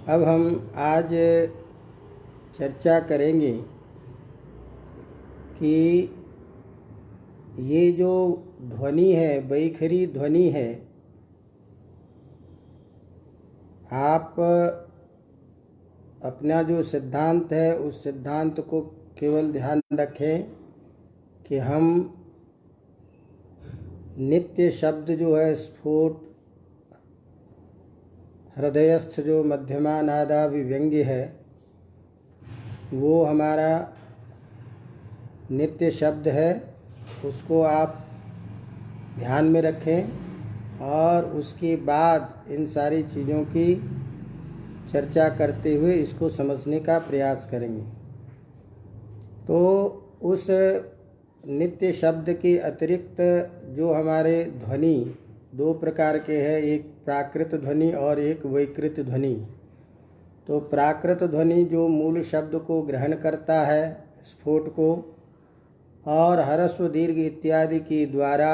अब हम आज चर्चा करेंगे कि ये जो ध्वनि है, बैखरी ध्वनि है, आप अपना जो सिद्धांत है उस सिद्धांत को केवल ध्यान रखें कि हम नित्य शब्द जो है स्फुट हृदयस्थ जो मध्यमा नादा विव्यंग्य है वो हमारा नित्य शब्द है, उसको आप ध्यान में रखें और उसके बाद इन सारी चीज़ों की चर्चा करते हुए इसको समझने का प्रयास करेंगे। तो उस नित्य शब्द के अतिरिक्त जो हमारे ध्वनि दो प्रकार के हैं, एक प्राकृत ध्वनि और एक वैकृत ध्वनि। तो प्राकृत ध्वनि जो मूल शब्द को ग्रहण करता है, स्फोट को, और ह्रस्व दीर्घ इत्यादि के द्वारा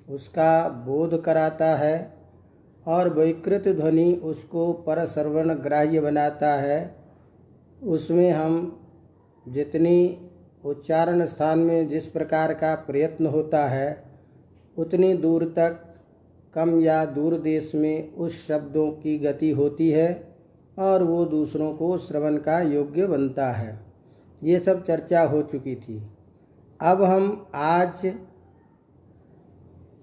उसका बोध कराता है, और वैकृत ध्वनि उसको परश्रवण ग्राह्य बनाता है। उसमें हम जितनी उच्चारण स्थान में जिस प्रकार का प्रयत्न होता है उतनी दूर तक कम या दूर देश में उस शब्दों की गति होती है और वो दूसरों को श्रवण का योग्य बनता है। ये सब चर्चा हो चुकी थी। अब हम आज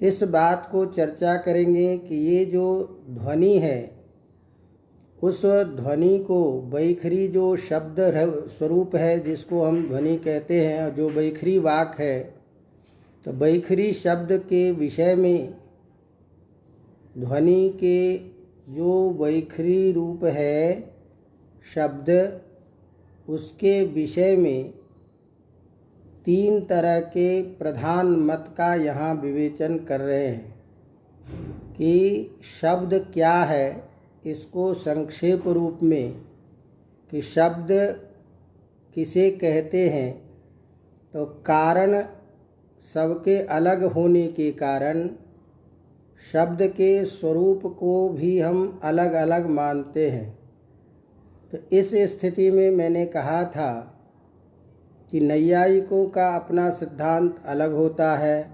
इस बात को चर्चा करेंगे कि ये जो ध्वनि है उस ध्वनि को बैखरी जो शब्द स्वरूप है जिसको हम ध्वनि कहते हैं, जो बैखरी वाक है, तो बैखरी शब्द के विषय में ध्वनि के जो बैखरी रूप है शब्द, उसके विषय में तीन तरह के प्रधान मत का यहाँ विवेचन कर रहे हैं कि शब्द क्या है। इसको संक्षेप रूप में कि शब्द किसे कहते हैं, तो कारण सबके अलग होने के कारण शब्द के स्वरूप को भी हम अलग अलग मानते हैं। तो इस स्थिति में मैंने कहा था कि नैयायिकों का अपना सिद्धांत अलग होता है,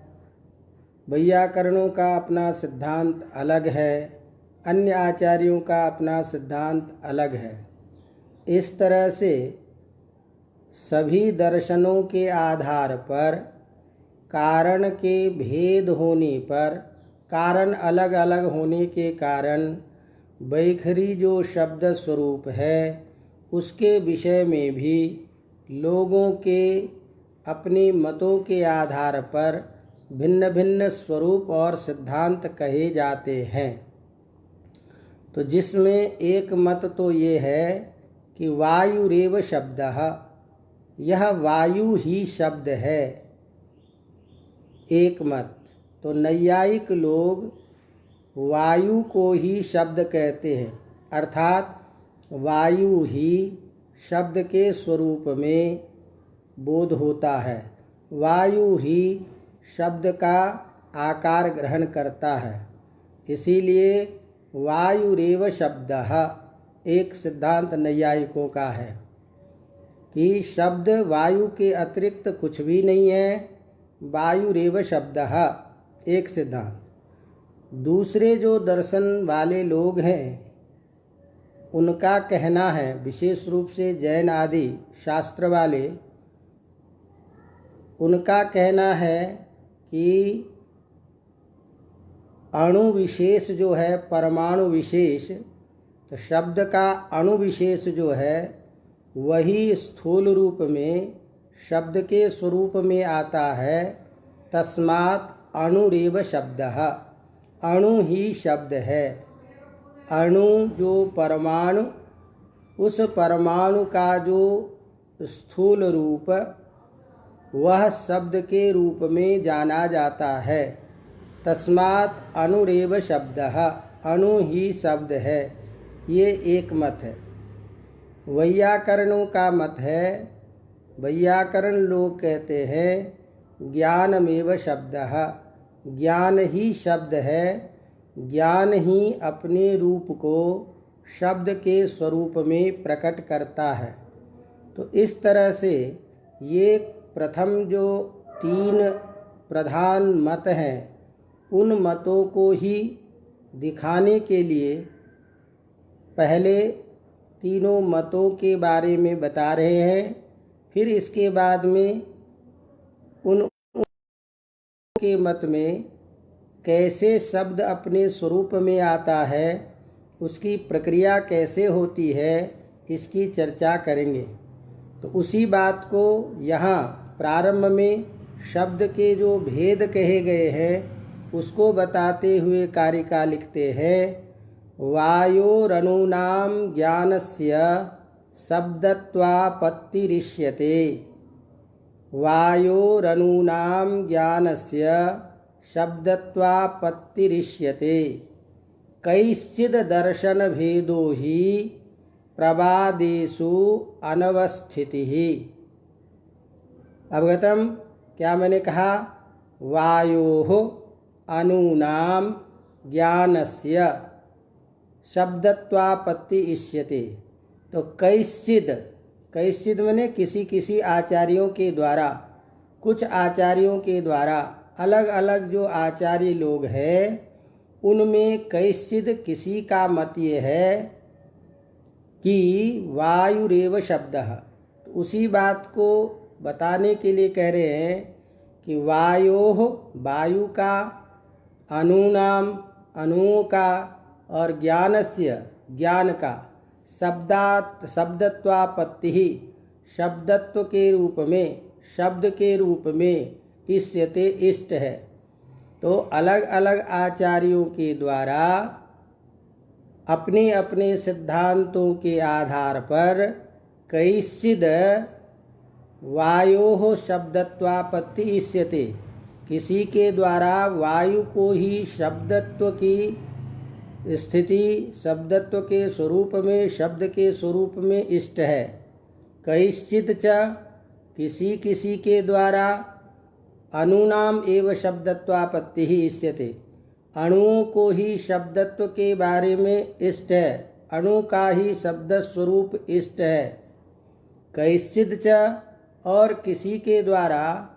वैयाकरणों का अपना सिद्धांत अलग है, अन्य आचार्यों का अपना सिद्धांत अलग है। इस तरह से सभी दर्शनों के आधार पर कारण के भेद होने पर, कारण अलग अलग होने के कारण बैखरी जो शब्द स्वरूप है उसके विषय में भी लोगों के अपने मतों के आधार पर भिन्न भिन्न स्वरूप और सिद्धांत कहे जाते हैं। तो जिसमें एक मत तो ये है कि वायुरेव शब्दः, यह वायु ही शब्द है, एक मत। तो नैयायिक लोग वायु को ही शब्द कहते हैं, अर्थात वायु ही शब्द के स्वरूप में बोध होता है, वायु ही शब्द का आकार ग्रहण करता है। इसीलिए वायुरेव शब्दः एक सिद्धांत नैयायिकों का है कि शब्द वायु के अतिरिक्त कुछ भी नहीं है, वायुरेव शब्दः एक सिद्धांत। दूसरे जो दर्शन वाले लोग हैं उनका कहना है, विशेष रूप से जैन आदि शास्त्र वाले, उनका कहना है कि अणु विशेष जो है, परमाणु विशेष, तो शब्द का अणु विशेष जो है वही स्थूल रूप में शब्द के स्वरूप में आता है। तस्मात् अणुरेव शब्दः, अणु ही शब्द है। अणु जो परमाणु, उस परमाणु का जो स्थूल रूप वह शब्द के रूप में जाना जाता है। तस्मात् अणुरेव शब्दः, अणु ही शब्द है। ये एक मत है। वैयाकरणों का मत है, वैयाकरण लोग कहते हैं ज्ञानमेव शब्दः, ज्ञान ही शब्द है, ज्ञान ही अपने रूप को शब्द के स्वरूप में प्रकट करता है। तो इस तरह से ये प्रथम जो 3 प्रधान मत हैं, उन मतों को ही दिखाने के लिए पहले तीनों मतों के बारे में बता रहे हैं। फिर इसके बाद में उन के मत में कैसे शब्द अपने स्वरूप में आता है, उसकी प्रक्रिया कैसे होती है, इसकी चर्चा करेंगे। तो उसी बात को यहाँ प्रारंभ में शब्द के जो भेद कहे गए हैं उसको बताते हुए कारिका लिखते हैं, वायोरनूनां ज्ञानस्य शब्दत्वापत्तिरिष्यते। वायोरनूनां ज्ञानस्य शब्दत्वापत्तिरिष्यते। कैश्चिद् दर्शनभेदो हि प्रवादेषु अनवस्थितिः। अवगतम? क्या मैंने कहा? वायोः अनूनां ज्ञानस्य शब्दत्वापत्ति इष्यते। तो कैश्चिद् मैंने किसी आचार्यों के द्वारा, कुछ आचार्यों के द्वारा, अलग अलग जो आचार्य लोग हैं उनमें कैश्चिद् किसी का मत ये है कि वायुरेव शब्दः। तो उसी बात को बताने के लिए कह रहे हैं कि वायोः वायु का, अनूनाम अणुओं का, और ज्ञानस्य ज्ञान का, शब्दत्वापत्ति ही शब्दत्व के रूप में, शब्द के रूप में इष्यते इष्ट है। तो अलग अलग आचार्यों के द्वारा अपने अपने सिद्धांतों के आधार पर कैश्चिद् वायोः शब्दत्वापत्ति इष्यते। किसी के द्वारा वायु को ही शब्दत्व की स्थिति, शब्दत्व के स्वरूप में, शब्द के स्वरूप में इष्ट है। कैश्चित् च किसी के द्वारा अणूनाम एव शब्दत्वापत्ति ही इष्यते। अणुओं को ही शब्दत्व के बारे में इष्ट है, अणु का ही शब्द स्वरूप इष्ट है। कैश्चित् च और किसी के द्वारा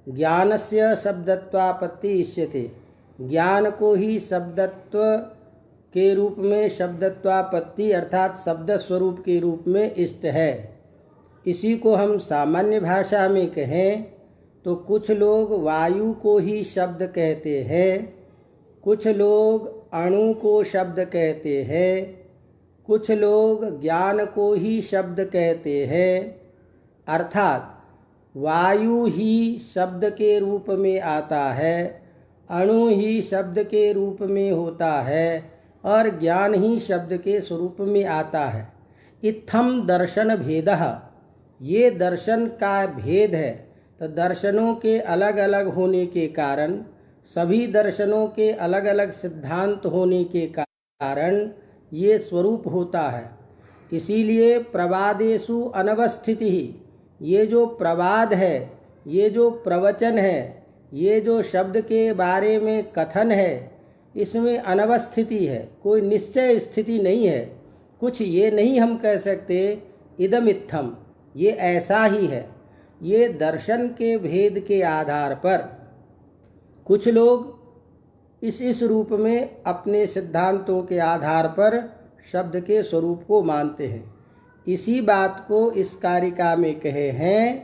ज्ञानस्य शब्दत्वापत्ति इष्यते। ज्ञान को ही शब्दत्व के रूप में, शब्दत्वापत्ति अर्थात शब्द स्वरूप के रूप में इष्ट है। इसी को हम सामान्य भाषा में कहें तो कुछ लोग वायु को ही शब्द कहते हैं, कुछ लोग अणु को शब्द कहते हैं, कुछ लोग ज्ञान को ही शब्द कहते हैं। अर्थात वायु ही शब्द के रूप में आता है, अणु ही शब्द के रूप में होता है, और ज्ञान ही शब्द के स्वरूप में आता है। इत्थम दर्शन भेदः, ये दर्शन का भेद है। तो दर्शनों के अलग अलग होने के कारण, सभी दर्शनों के अलग अलग सिद्धांत होने के कारण ये स्वरूप होता है। इसीलिए प्रवादेषु अनवस्थिति ही, ये जो प्रवाद है, ये जो प्रवचन है, ये जो शब्द के बारे में कथन है, इसमें अनवस्थिति है, कोई निश्चय स्थिति नहीं है। कुछ ये नहीं हम कह सकते इदम इत्थम, ये ऐसा ही है। ये दर्शन के भेद के आधार पर कुछ लोग इस रूप में अपने सिद्धांतों के आधार पर शब्द के स्वरूप को मानते हैं। इसी बात को इस कारिका में कहे हैं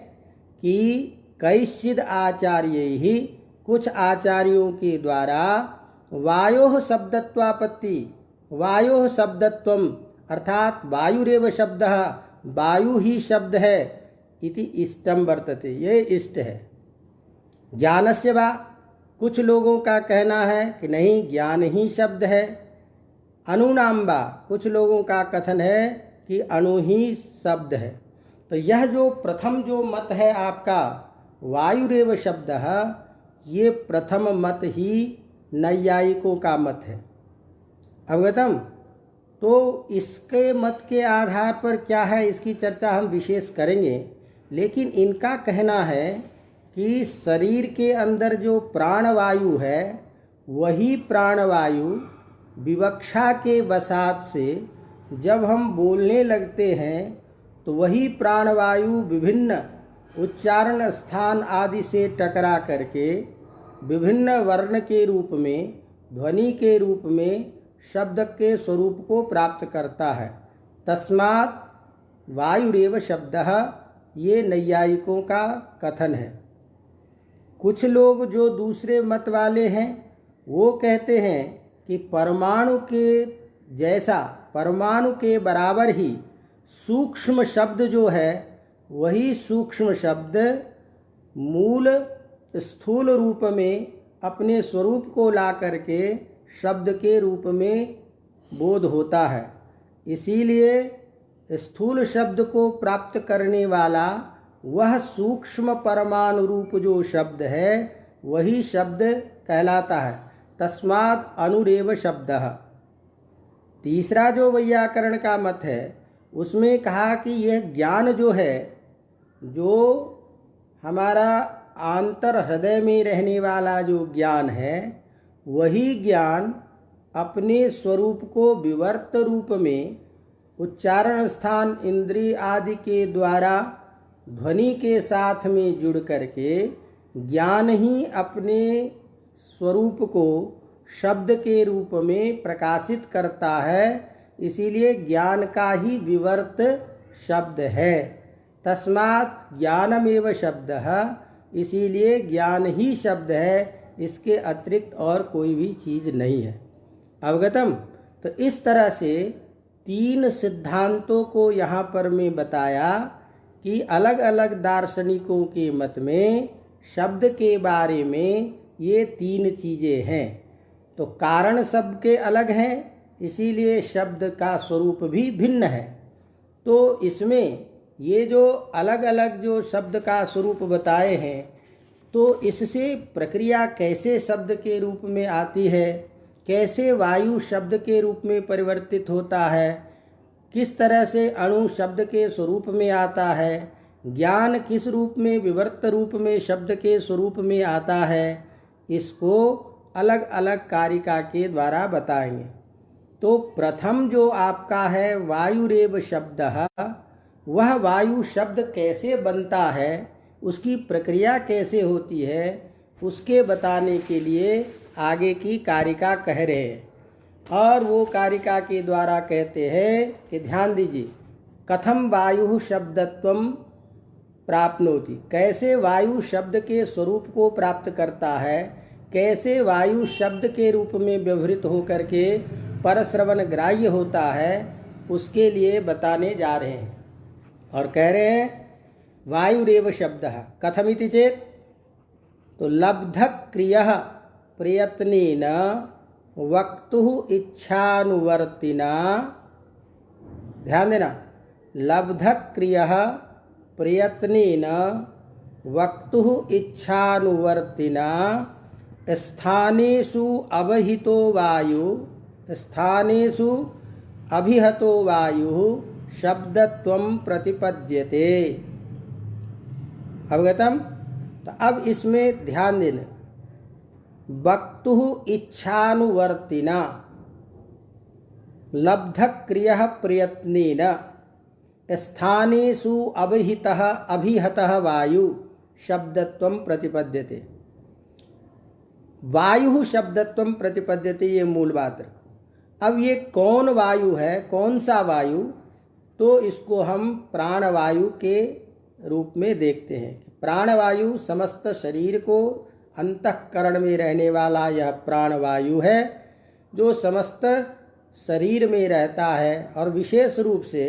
कि कैश्चिद् आचार्य ही, कुछ आचार्यों के द्वारा वायोः शब्दत्वापत्ति, वायोः शब्दत्वम अर्थात वायुरेव शब्दः, वायु ही शब्द है, इति इष्टम वर्तते, ये इष्ट है। ज्ञानस्य वा, कुछ लोगों का कहना है कि नहीं, ज्ञान ही शब्द है। अणूनाम वा, कुछ लोगों का कथन है कि अणु ही शब्द है। तो यह जो प्रथम जो मत है आपका वायुरेव शब्दः, ये प्रथम मत ही नैयायिकों का मत है। अवगतम? तो इसके मत के आधार पर क्या है, इसकी चर्चा हम विशेष करेंगे। लेकिन इनका कहना है कि शरीर के अंदर जो प्राणवायु है, वही प्राणवायु विवक्षा के वसात से जब हम बोलने लगते हैं तो वही प्राणवायु विभिन्न उच्चारण स्थान आदि से टकरा करके विभिन्न वर्ण के रूप में, ध्वनि के रूप में शब्द के स्वरूप को प्राप्त करता है। तस्मात् वायुरेव शब्दः, ये नैयायिकों का कथन है। कुछ लोग जो दूसरे मत वाले हैं वो कहते हैं कि परमाणु के जैसा, परमाणु के बराबर ही सूक्ष्म शब्द जो है वही सूक्ष्म शब्द मूल स्थूल रूप में अपने स्वरूप को ला करके शब्द के रूप में बोध होता है। इसीलिए स्थूल शब्द को प्राप्त करने वाला वह सूक्ष्म परमाणु रूप जो शब्द है वही शब्द कहलाता है। तस्मात् अनुरेव शब्दः। तीसरा जो वैयाकरण का मत है उसमें कहा कि यह ज्ञान जो है, जो हमारा आंतर हृदय में रहने वाला जो ज्ञान है, वही ज्ञान अपने स्वरूप को विवर्त रूप में उच्चारण स्थान इंद्रिय आदि के द्वारा ध्वनि के साथ में जुड़ करके ज्ञान ही अपने स्वरूप को शब्द के रूप में प्रकाशित करता है। इसीलिए ज्ञान का ही विवर्त शब्द है। तस्मात् ज्ञानमेव शब्दः, इसीलिए ज्ञान ही शब्द है, इसके अतिरिक्त और कोई भी चीज़ नहीं है। अवगतम। तो इस तरह से तीन सिद्धांतों को यहाँ पर मैं बताया कि अलग अलग दार्शनिकों के मत में शब्द के बारे में ये तीन चीज़ें हैं। तो कारण सबके अलग हैं, इसीलिए शब्द का स्वरूप भी भिन्न है। तो इसमें ये जो अलग अलग जो शब्द का स्वरूप बताए हैं, तो इससे प्रक्रिया कैसे शब्द के रूप में आती है, कैसे वायु शब्द के रूप में परिवर्तित होता है, किस तरह से अणु शब्द के स्वरूप में आता है, ज्ञान किस रूप में विवर्त रूप में शब्द के स्वरूप में आता है, इसको अलग अलग कारिका के द्वारा बताएंगे। तो प्रथम जो आपका है वायुरेव शब्दः, वह वायु शब्द कैसे बनता है, उसकी प्रक्रिया कैसे होती है, उसके बताने के लिए आगे की कारिका कह रहे हैं। और वो कारिका के द्वारा कहते हैं कि ध्यान दीजिए, कथम वायु शब्दत्वम प्राप्नोति, कैसे वायु शब्द के स्वरूप को प्राप्त करता है, कैसे वायु शब्द के रूप में व्यवहृत होकर के परश्रवण ग्राह्य होता है, उसके लिए बताने जा रहे हैं। और कह रहे हैं वायुरेव शब्दः कथमिति चेत, तो लब्धक्रियः प्रयत्नेन वक्तुः इच्छानुवर्तिना, ध्यान देना, लब्धक्रियः प्रयत्नेन वक्तुः इच्छानुवर्तिना स्थानेषु अवहितो वायु, स्थानेषु अभिहतो वायु शब्दत्वं प्रतिपद्यते। अवगतम। तो अब इसमें ध्यान देना, वक्तुः इच्छानुवर्तिना लब्धक्रियः प्रयत्नेन स्थानेषु अभिहतः वायु शब्दत्वं प्रतिपद्यते। वायु शब्दत्वं प्रतिपद्यते, ये मूल बात रखो। अब ये कौन वायु है, कौन सा वायु, तो इसको हम प्राणवायु के रूप में देखते हैं। प्राणवायु समस्त शरीर को अंतःकरण में रहने वाला यह प्राणवायु है, जो समस्त शरीर में रहता है और विशेष रूप से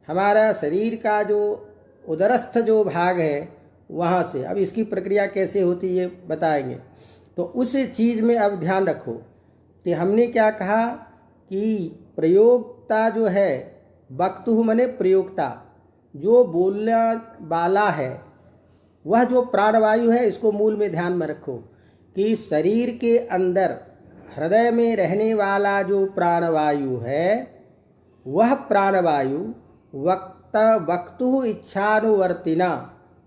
हमारा शरीर का जो उदरस्थ जो भाग है वहाँ से। अब इसकी प्रक्रिया कैसे होती है बताएंगे। तो उस चीज़ में अब ध्यान रखो कि हमने क्या कहा कि प्रयोक्ता जो है, वक्तुः मने प्रयोक्ता, जो बोलने वाला है वह जो प्राणवायु है, इसको मूल में ध्यान में रखो कि शरीर के अंदर हृदय में रहने वाला जो प्राणवायु है, वह प्राणवायु वक्तुः इच्छानुवर्तिना,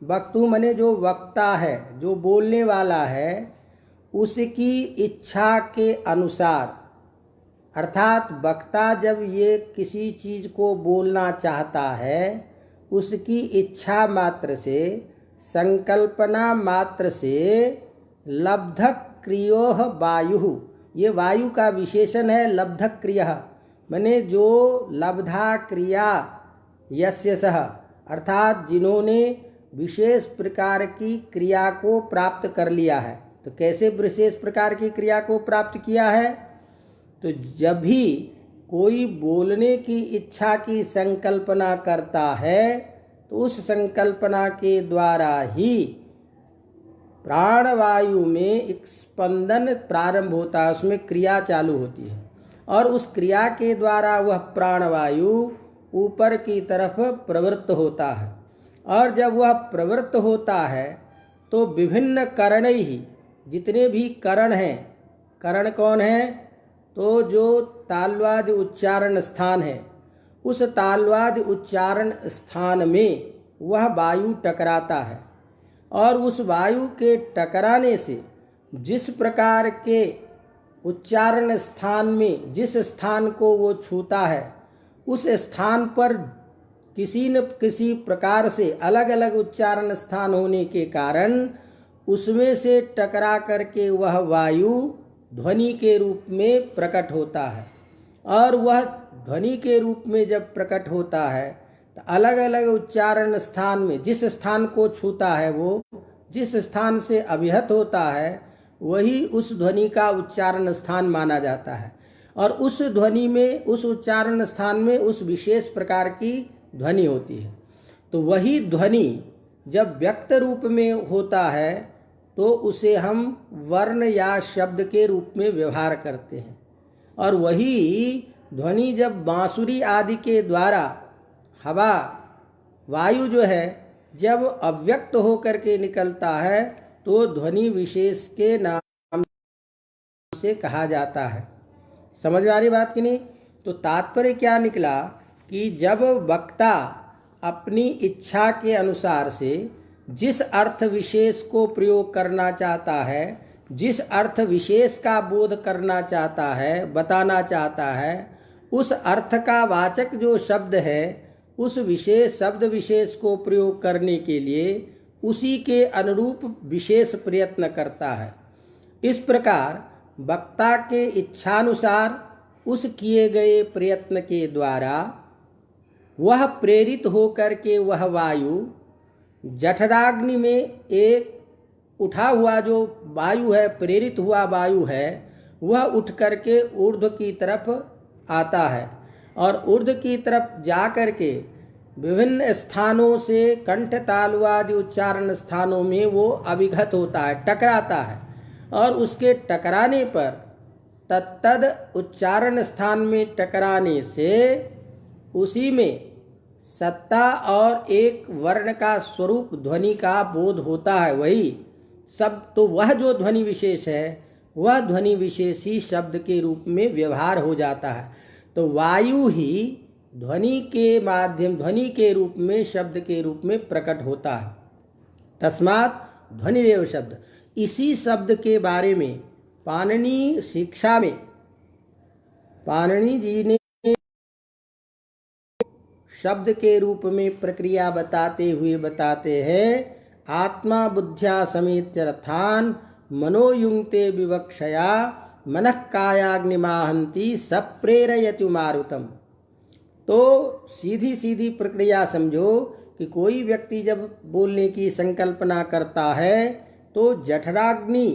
वक्तु मने जो वक्ता है, जो बोलने वाला है, उसकी इच्छा के अनुसार अर्थात वक्ता जब ये किसी चीज को बोलना चाहता है, उसकी इच्छा मात्र से, संकल्पना मात्र से लब्धक क्रियोह वायु, ये वायु का विशेषण है। लब्धक क्रिय माने जो लब्धा क्रिया यस्य सह, अर्थात जिन्होंने विशेष प्रकार की क्रिया को प्राप्त कर लिया है। तो कैसे विशेष प्रकार की क्रिया को प्राप्त किया है? तो जब भी कोई बोलने की इच्छा की संकल्पना करता है तो उस संकल्पना के द्वारा ही प्राणवायु में एक स्पंदन प्रारंभ होता है, उसमें क्रिया चालू होती है और उस क्रिया के द्वारा वह प्राणवायु ऊपर की तरफ प्रवृत्त होता है। और जब वह प्रवृत्त होता है तो विभिन्न करण ही, जितने भी करण हैं, करण कौन है? तो जो तालवाद्य उच्चारण स्थान है, उस तालवाद्य उच्चारण स्थान में वह वायु टकराता है और उस वायु के टकराने से जिस प्रकार के उच्चारण स्थान में जिस स्थान को वो छूता है, उस स्थान पर किसी न किसी प्रकार से अलग अलग उच्चारण स्थान होने के कारण उसमें से टकरा करके वह वायु ध्वनि के रूप में प्रकट होता है। और वह ध्वनि के रूप में जब प्रकट होता है तो अलग अलग उच्चारण स्थान में जिस स्थान को छूता है, वो जिस स्थान से अभिहत होता है, वही उस ध्वनि का उच्चारण स्थान माना जाता है। और उस ध्वनि में, उस उच्चारण स्थान में उस विशेष प्रकार की ध्वनि होती है। तो वही ध्वनि जब व्यक्त रूप में होता है तो उसे हम वर्ण या शब्द के रूप में व्यवहार करते हैं। और वही ध्वनि जब बांसुरी आदि के द्वारा हवा, वायु जो है, जब अव्यक्त होकर के निकलता है तो ध्वनि विशेष के नाम से कहा जाता है। समझ में आ रही बात कि नहीं? तो तात्पर्य क्या निकला कि जब वक्ता अपनी इच्छा के अनुसार से जिस अर्थ विशेष को प्रयोग करना चाहता है, जिस अर्थ विशेष का बोध करना चाहता है, बताना चाहता है, उस अर्थ का वाचक जो शब्द है, उस विशेष शब्द विशेष को प्रयोग करने के लिए उसी के अनुरूप विशेष प्रयत्न करता है। इस प्रकार वक्ता के इच्छानुसार उस किए गए प्रयत्न के द्वारा वह प्रेरित होकर के वह वायु जठराग्नि में एक उठा हुआ जो वायु है, प्रेरित हुआ वायु है, वह उठ करके ऊर्ध्व की तरफ आता है और ऊर्ध्व की तरफ जा करके विभिन्न स्थानों से कंठ तालवादि उच्चारण स्थानों में वो अभिगत होता है, टकराता है। और उसके टकराने पर तत्तद उच्चारण स्थान में टकराने से उसी में सत्ता और एक वर्ण का स्वरूप ध्वनि का बोध होता है। वही सब, तो वह जो ध्वनि विशेष है, वह ध्वनि विशेष ही शब्द के रूप में व्यवहार हो जाता है। तो वायु ही ध्वनि के माध्यम, ध्वनि के रूप में, शब्द के रूप में प्रकट होता है। तस्मात् ध्वनिरेव शब्द। इसी शब्द के बारे में पाणिनि शिक्षा में पाणिनि जी ने शब्द के रूप में प्रक्रिया बताते हुए बताते हैं, आत्मा बुद्ध्या समेत रथान मनोयुंक्ते विवक्षया मनः कायाग्निमाहंति सप्रेरयतु मारुतम। तो सीधी सीधी प्रक्रिया समझो कि कोई व्यक्ति जब बोलने की संकल्पना करता है तो जठराग्नि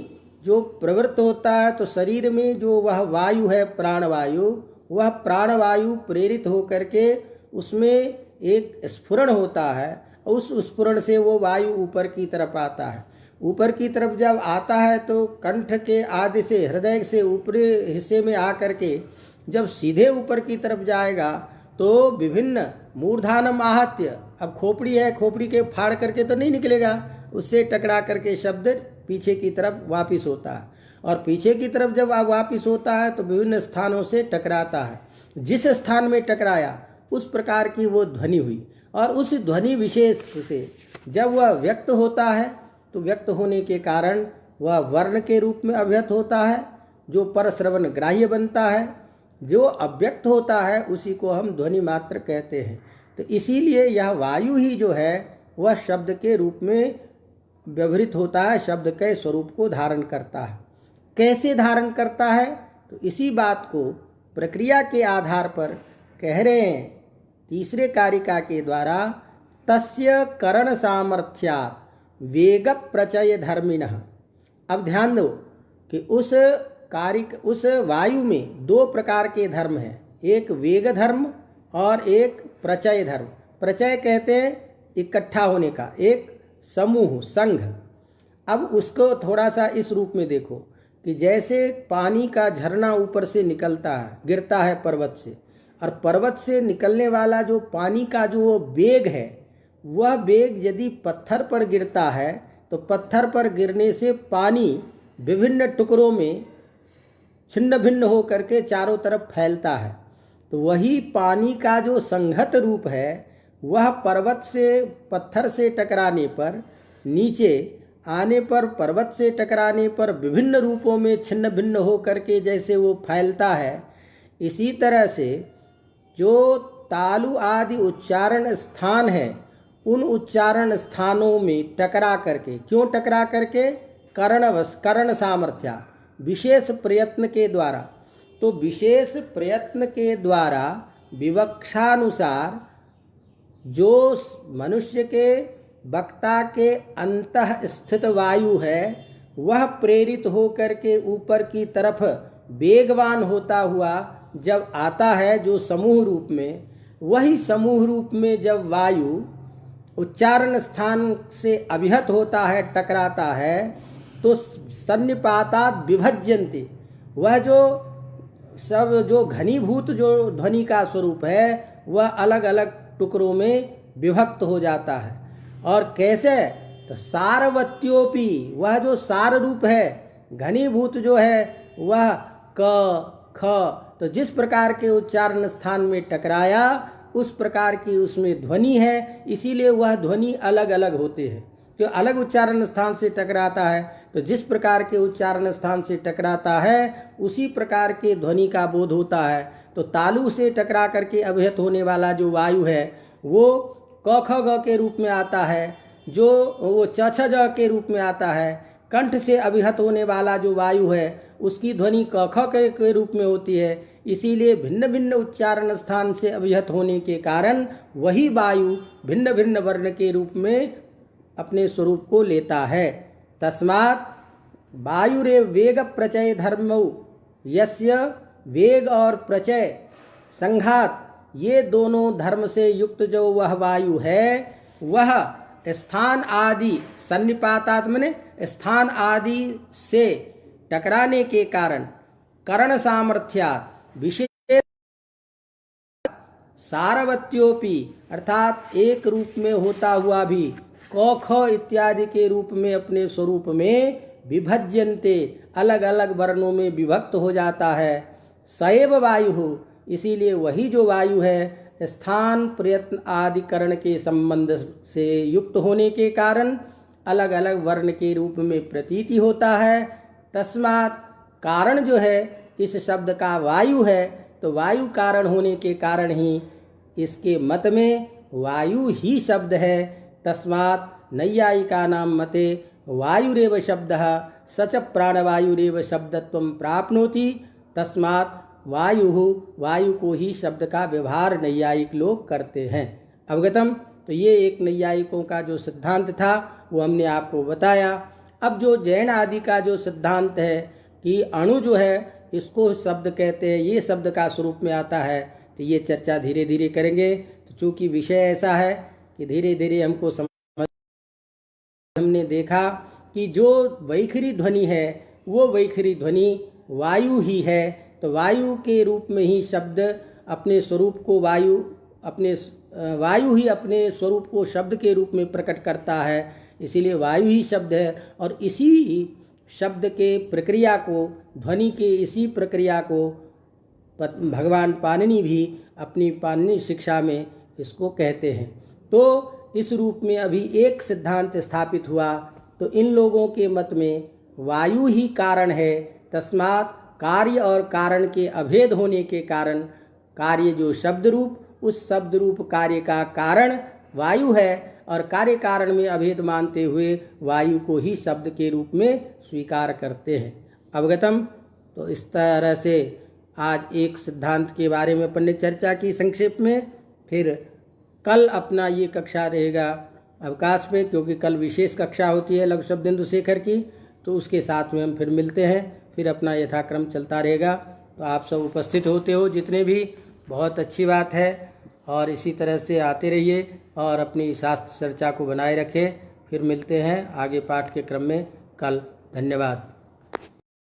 जो प्रवृत्त होता है, तो शरीर में जो वह वायु है, प्राणवायु, वह प्राणवायु प्रेरित होकर के उसमें एक स्फुरण होता है। उस स्फुरण से वो वायु ऊपर की तरफ आता है। ऊपर की तरफ जब आता है तो कंठ के आदि से, हृदय से ऊपरी हिस्से में आकर के जब सीधे ऊपर की तरफ जाएगा तो विभिन्न मूर्धानम आहत्य, अब खोपड़ी है, खोपड़ी के फाड़ करके तो नहीं निकलेगा, उससे टकरा करके शब्द पीछे की तरफ वापिस होता है। और पीछे की तरफ जब वापिस होता है तो विभिन्न स्थानों से टकराता है। जिस स्थान में टकराया उस प्रकार की वो ध्वनि हुई। और उस ध्वनि विशेष से जब वह व्यक्त होता है तो व्यक्त होने के कारण वह वर्ण के रूप में अभिहत होता है, जो परश्रवण ग्राह्य बनता है। जो अव्यक्त होता है उसी को हम ध्वनि मात्र कहते हैं। तो इसीलिए यह वायु ही जो है वह शब्द के रूप में व्यवहृत होता है, शब्द के स्वरूप को धारण करता है। कैसे धारण करता है? तो इसी बात को प्रक्रिया के आधार पर कह रहे हैं तीसरे कारिका के द्वारा, तस्य करण सामर्थ्यात् वेग प्रचय धर्मिणः। अब ध्यान दो कि उस वायु में दो प्रकार के धर्म हैं, एक वेग धर्म और एक प्रचय धर्म। प्रचय कहते हैं इकट्ठा होने का, एक समूह, संघ। अब उसको थोड़ा सा इस रूप में देखो कि जैसे पानी का झरना ऊपर से निकलता है, गिरता है पर्वत से, और पर्वत से निकलने वाला जो पानी का जो वेग है, वह वेग यदि पत्थर पर गिरता है तो पत्थर पर गिरने से पानी विभिन्न टुकड़ों में छिन्न भिन्न हो करके चारों तरफ फैलता है। तो वही पानी का जो संहत रूप है वह पर्वत से, पत्थर से टकराने पर, नीचे आने पर, पर्वत से टकराने पर विभिन्न रूपों में छिन्न भिन्न हो करके जैसे वो फैलता है, इसी तरह से जो तालु आदि उच्चारण स्थान है उन उच्चारण स्थानों में टकरा करके, क्यों टकरा करके? करण सामर्थ्य, विशेष प्रयत्न के द्वारा। तो विशेष प्रयत्न के द्वारा विवक्षानुसार जो मनुष्य के वक्ता के अंतः स्थित वायु है वह प्रेरित हो करके ऊपर की तरफ वेगवान होता हुआ जब आता है, जो समूह रूप में, वही समूह रूप में जब वायु उच्चारण स्थान से अभिहत होता है, टकराता है, तो सन्निपातात् विभज्यन्ते, वह जो सब जो घनीभूत जो ध्वनि का स्वरूप है वह अलग अलग टुकड़ों में विभक्त हो जाता है। और कैसे? तो सारवत्योपि, वह जो सार रूप है, घनीभूत जो है वह क ख, तो जिस प्रकार के उच्चारण स्थान में टकराया उस प्रकार की उसमें ध्वनि है, इसीलिए वह ध्वनि अलग अलग होते हैं। जो अलग उच्चारण स्थान से टकराता है तो जिस प्रकार के उच्चारण स्थान से टकराता है उसी प्रकार के ध्वनि का बोध होता है। तो तालु से टकरा करके अभिहत होने वाला जो वायु है वो क ख ग के रूप में आता है, जो वो च छ ज के रूप में आता है। कंठ से अभिहत होने वाला जो वायु है उसकी ध्वनि क ख के रूप में होती है। इसीलिए भिन्न भिन्न उच्चारण स्थान से अभिहत होने के कारण वही वायु भिन्न भिन्न वर्ण के रूप में अपने स्वरूप को लेता है। तस्मात् वायुरे वेग प्रचय धर्मौ, यस्य वेग और प्रचय संघात, ये दोनों धर्म से युक्त जो वह वायु है वह स्थान आदि सन्निपातात मने स्थान आदि से टकराने के कारण करण सामर्थ्यात् विशेष सारवत्योपि, अर्थात एक रूप में होता हुआ भी क ख इत्यादि के रूप में अपने स्वरूप में विभज्यन्ते, अलग अलग वर्णों में विभक्त हो जाता है। सएव वायु हो, इसीलिए वही जो वायु है स्थान प्रयत्न आदि करण के संबंध से युक्त होने के कारण अलग अलग वर्ण के रूप में प्रतीति होता है। तस्मात् कारण जो है इस शब्द का वायु है, तो वायु कारण होने के कारण ही इसके मत में वायु ही शब्द है। तस्मात् नैयायिकानां मते वायुरेव शब्दः सच प्राणवायुरेव शब्दत्वं प्राप्नोति। तस्मात् वायु को ही शब्द का व्यवहार नैयायिक लोग करते हैं। अवगतम? तो ये एक नैयायिकों का जो सिद्धांत था वो हमने आपको बताया। अब जो जैन आदि का जो सिद्धांत है कि अणु जो है इसको शब्द कहते हैं, ये शब्द का स्वरूप में आता है, तो ये चर्चा धीरे धीरे करेंगे। तो चूँकि विषय ऐसा है कि धीरे धीरे हमको समझ, हमने देखा कि जो वैखरी ध्वनि है वो वैखरी ध्वनि वायु ही है। तो वायु के रूप में ही शब्द अपने स्वरूप को वायु ही अपने स्वरूप को शब्द के रूप में प्रकट करता है, इसीलिए वायु ही शब्द है। और इसी शब्द के प्रक्रिया को, ध्वनि के इसी प्रक्रिया को भगवान पाणिनि भी अपनी पाणिनि शिक्षा में इसको कहते हैं। तो इस रूप में अभी एक सिद्धांत स्थापित हुआ। तो इन लोगों के मत में वायु ही कारण है। तस्मात् कार्य और कारण के अभेद होने के कारण कार्य जो शब्द रूप, उस शब्द रूप कार्य का कारण वायु है और कार्य कारण में अभेद मानते हुए वायु को ही शब्द के रूप में स्वीकार करते हैं। अवगतम। तो इस तरह से आज एक सिद्धांत के बारे में अपन ने चर्चा की संक्षेप में। फिर कल अपना ये कक्षा रहेगा अवकाश पे, क्योंकि कल विशेष कक्षा होती है लघु शब्देन्दु शेखर की, तो उसके साथ में हम फिर मिलते हैं। फिर अपना यथाक्रम चलता रहेगा। तो आप सब उपस्थित होते हो जितने भी, बहुत अच्छी बात है और इसी तरह से आते रहिए और अपनी शास्त्र चर्चा को बनाए रखें। फिर मिलते हैं आगे पाठ के क्रम में कल। धन्यवाद।